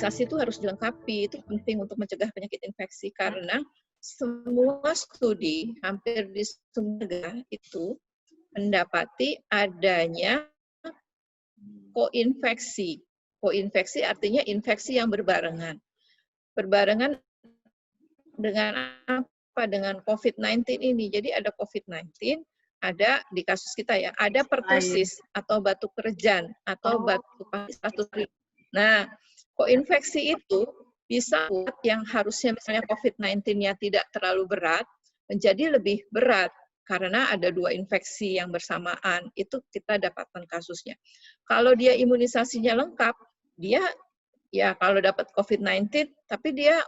imunisasi itu harus dilengkapi. Itu penting untuk mencegah penyakit infeksi karena semua studi hampir di semua negara itu mendapati adanya koinfeksi. Koinfeksi artinya infeksi yang berbarengan. Berbarengan dengan apa? Dengan COVID-19 ini. Jadi ada COVID-19, ada di kasus kita ya, ada pertusis atau batuk kerjan atau batuk paru. Nah, koinfeksi itu bisa buat yang harusnya misalnya COVID-19-nya tidak terlalu berat, menjadi lebih berat karena ada dua infeksi yang bersamaan. Itu kita dapatkan kasusnya. Kalau dia imunisasinya lengkap, dia ya kalau dapat COVID-19, tapi dia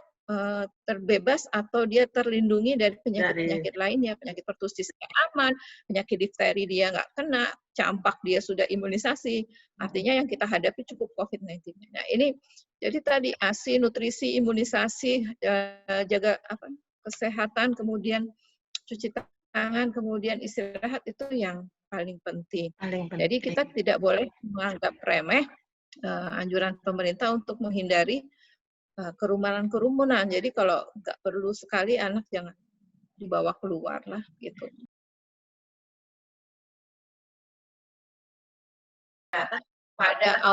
terbebas atau dia terlindungi dari penyakit-penyakit lainnya, penyakit pertusis aman, penyakit difteri dia nggak kena, campak dia sudah imunisasi, artinya yang kita hadapi cukup COVID-19. Nah ini, jadi tadi ASI, nutrisi, imunisasi, jaga kesehatan, kemudian cuci tangan, kemudian istirahat itu yang paling penting. Jadi kita tidak boleh menganggap remeh anjuran pemerintah untuk menghindari kerumunan. Jadi kalau nggak perlu sekali anak jangan dibawa keluar lah gitu. Nah, pada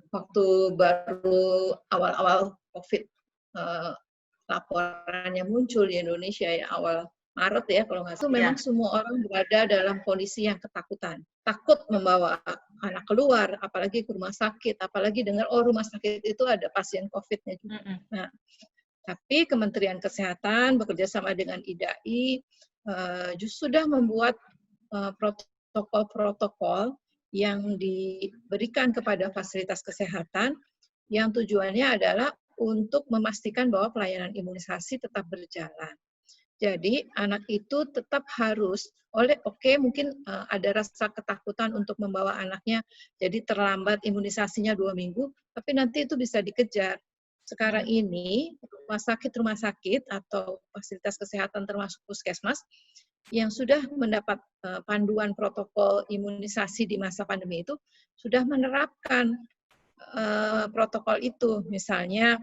waktu baru awal COVID laporannya muncul di Indonesia ya awal Maret ya kalau nggak salah, memang semua orang berada dalam kondisi yang ketakutan. Takut membawa anak keluar, apalagi ke rumah sakit, apalagi dengar, oh rumah sakit itu ada pasien COVID-nya juga. Nah, tapi Kementerian Kesehatan bekerja sama dengan IDAI justru sudah membuat protokol-protokol yang diberikan kepada fasilitas kesehatan yang tujuannya adalah untuk memastikan bahwa pelayanan imunisasi tetap berjalan. Jadi anak itu tetap harus mungkin ada rasa ketakutan untuk membawa anaknya, jadi terlambat imunisasinya 2 minggu, tapi nanti itu bisa dikejar. Sekarang ini rumah sakit atau fasilitas kesehatan termasuk puskesmas yang sudah mendapat panduan protokol imunisasi di masa pandemi itu sudah menerapkan protokol itu, misalnya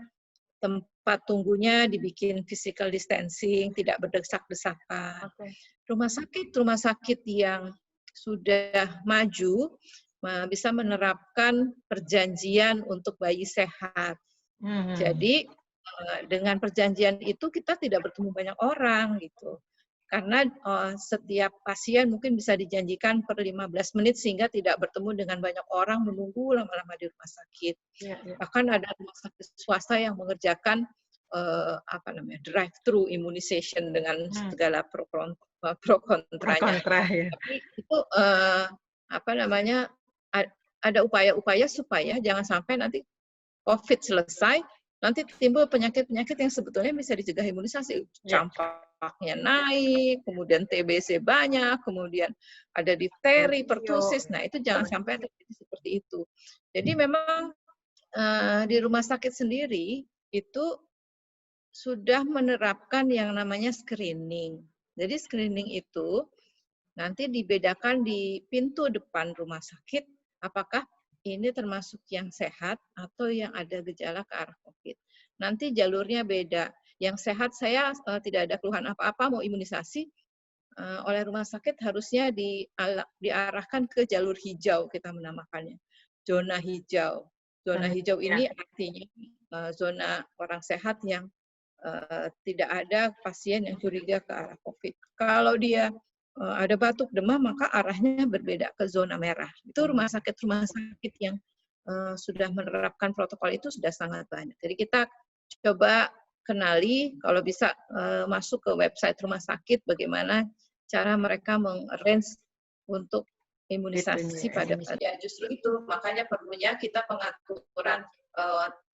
tempat tunggunya dibikin physical distancing, tidak berdesak-desakan. Rumah sakit yang sudah maju bisa menerapkan perjanjian untuk bayi sehat. Jadi dengan perjanjian itu kita tidak bertemu banyak orang gitu. Karena setiap pasien mungkin bisa dijanjikan per 15 menit sehingga tidak bertemu dengan banyak orang menunggu lama-lama di rumah sakit. Bahkan ada rumah sakit swasta yang mengerjakan drive-thru immunization dengan segala pro kontranya. Tapi itu ada upaya-upaya supaya jangan sampai nanti COVID selesai, nanti timbul penyakit-penyakit yang sebetulnya bisa dicegah imunisasi. Campaknya naik, kemudian TBC banyak, kemudian ada difteri, pertusis. Nah, itu jangan sampai terjadi seperti itu. Jadi memang di rumah sakit sendiri itu sudah menerapkan yang namanya screening. Jadi screening itu nanti dibedakan di pintu depan rumah sakit, apakah ini termasuk yang sehat atau yang ada gejala ke arah COVID. Nanti jalurnya beda. Yang sehat saya tidak ada keluhan apa-apa mau imunisasi, oleh rumah sakit harusnya diarahkan ke jalur hijau, kita menamakannya. Zona hijau. Zona hijau ini artinya zona orang sehat yang tidak ada pasien yang curiga ke arah COVID. Kalau dia ada batuk demam, maka arahnya berbeda ke zona merah. Itu rumah sakit yang sudah menerapkan protokol itu sudah sangat banyak. Jadi kita coba kenali, kalau bisa masuk ke website rumah sakit, bagaimana cara mereka meng-arrange untuk imunisasi pada ya justru itu, makanya perlunya kita pengaturan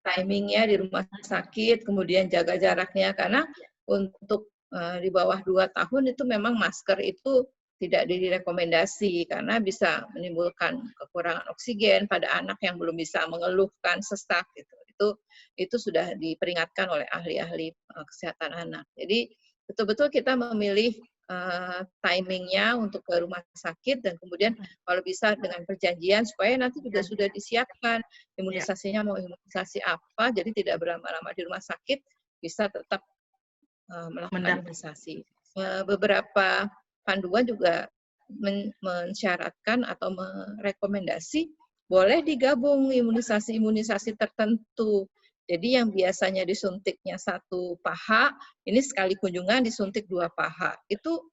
timingnya di rumah sakit, kemudian jaga jaraknya, karena untuk di bawah 2 tahun itu memang masker itu tidak direkomendasi karena bisa menimbulkan kekurangan oksigen pada anak yang belum bisa mengeluhkan sesak gitu. Itu sudah diperingatkan oleh ahli-ahli kesehatan anak. Jadi betul-betul kita memilih timingnya untuk ke rumah sakit, dan kemudian kalau bisa dengan perjanjian supaya nanti juga sudah disiapkan imunisasinya mau imunisasi apa, jadi tidak berlama-lama di rumah sakit, bisa tetap melakukan imunisasi. Beberapa panduan juga mensyaratkan atau merekomendasi boleh digabung imunisasi-imunisasi tertentu. Jadi yang biasanya disuntiknya 1 paha, ini sekali kunjungan disuntik 2 paha. Itu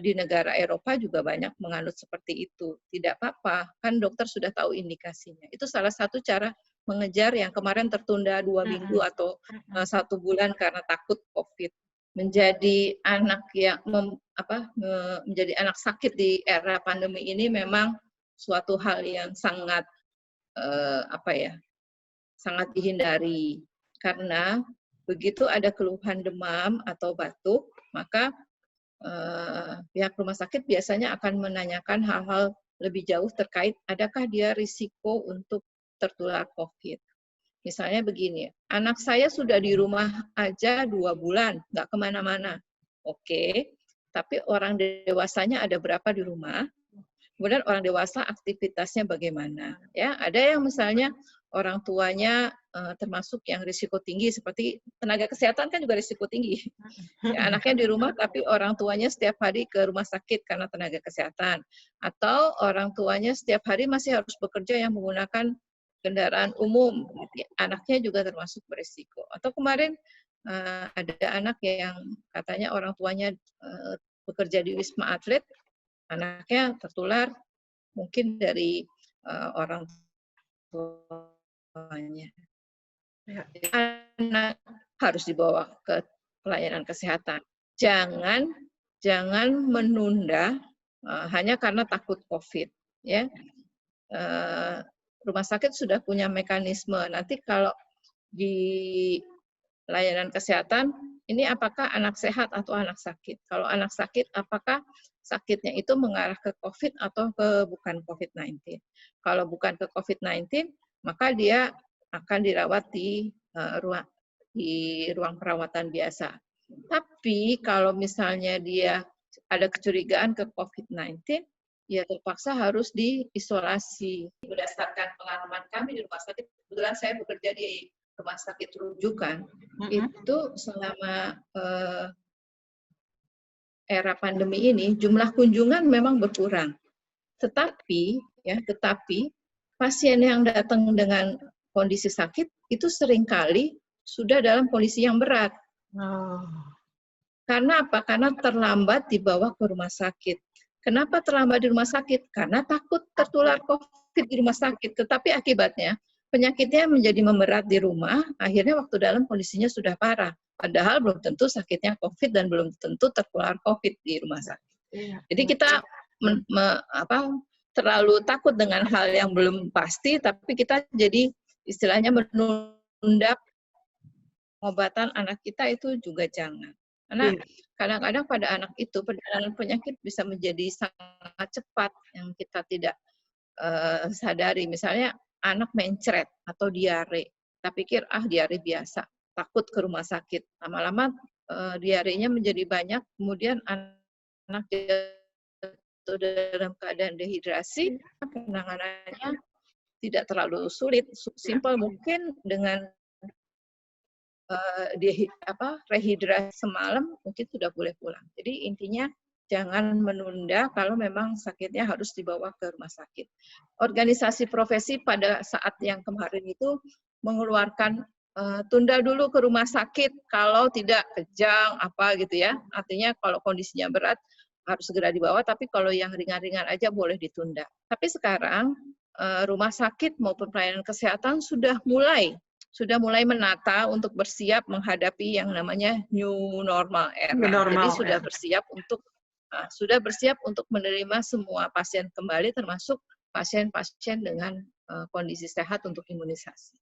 di negara Eropa juga banyak menganut seperti itu. Tidak apa-apa, kan dokter sudah tahu indikasinya. Itu salah satu cara mengejar yang kemarin tertunda 2 minggu atau 1 bulan karena takut COVID. Menjadi anak yang menjadi anak sakit di era pandemi ini memang suatu hal yang sangat sangat dihindari, karena begitu ada keluhan demam atau batuk, maka pihak rumah sakit biasanya akan menanyakan hal-hal lebih jauh terkait adakah dia risiko untuk tertular COVID. Misalnya begini, anak saya sudah di rumah aja 2 bulan, nggak kemana-mana. Oke, tapi orang dewasanya ada berapa di rumah? Kemudian orang dewasa aktivitasnya bagaimana? Ya, ada yang misalnya orang tuanya termasuk yang risiko tinggi, seperti tenaga kesehatan kan juga risiko tinggi. Ya, anaknya di rumah tapi orang tuanya setiap hari ke rumah sakit karena tenaga kesehatan. Atau orang tuanya setiap hari masih harus bekerja yang menggunakan kendaraan umum. Anaknya juga termasuk berisiko. Atau kemarin ada anak yang katanya orang tuanya bekerja di Wisma Atlet, anaknya tertular mungkin dari orang tuanya. Anak harus dibawa ke pelayanan kesehatan. Jangan menunda hanya karena takut COVID. Ya, rumah sakit sudah punya mekanisme. Nanti kalau di layanan kesehatan, ini apakah anak sehat atau anak sakit? Kalau anak sakit, apakah sakitnya itu mengarah ke COVID atau ke bukan COVID-19? Kalau bukan ke COVID-19, maka dia akan dirawat di ruang perawatan biasa. Tapi kalau misalnya dia ada kecurigaan ke COVID-19, ya terpaksa harus diisolasi. Berdasarkan pengalaman kami di rumah sakit, kebetulan saya bekerja di rumah sakit rujukan, itu selama era pandemi ini jumlah kunjungan memang berkurang. Tetapi pasien yang datang dengan kondisi sakit itu seringkali sudah dalam kondisi yang berat. Karena apa? Karena terlambat dibawa ke rumah sakit. Kenapa terlambat di rumah sakit? Karena takut tertular COVID di rumah sakit. Tetapi akibatnya penyakitnya menjadi memberat di rumah, akhirnya waktu dalam kondisinya sudah parah. Padahal belum tentu sakitnya COVID dan belum tentu tertular COVID di rumah sakit. Jadi kita terlalu takut dengan hal yang belum pasti, tapi kita jadi istilahnya menunda pengobatan anak kita itu juga jangan. Karena kadang-kadang pada anak itu perjalanan penyakit bisa menjadi sangat cepat yang kita tidak sadari. Misalnya anak mencret atau diare, kita pikir diare biasa, takut ke rumah sakit. Lama-lama diarenya menjadi banyak, kemudian anak jatuh dalam keadaan dehidrasi, penanganannya tidak terlalu sulit, simpel mungkin dengan rehidrasi semalam mungkin sudah boleh pulang. Jadi intinya jangan menunda kalau memang sakitnya harus dibawa ke rumah sakit. Organisasi profesi pada saat yang kemarin itu mengeluarkan tunda dulu ke rumah sakit kalau tidak kejang gitu ya. Artinya kalau kondisinya berat harus segera dibawa, tapi kalau yang ringan-ringan aja boleh ditunda. Tapi sekarang rumah sakit maupun pelayanan kesehatan sudah mulai menata untuk bersiap menghadapi yang namanya new normal era. Jadi sudah bersiap untuk menerima semua pasien kembali, termasuk pasien-pasien dengan kondisi sehat untuk imunisasi.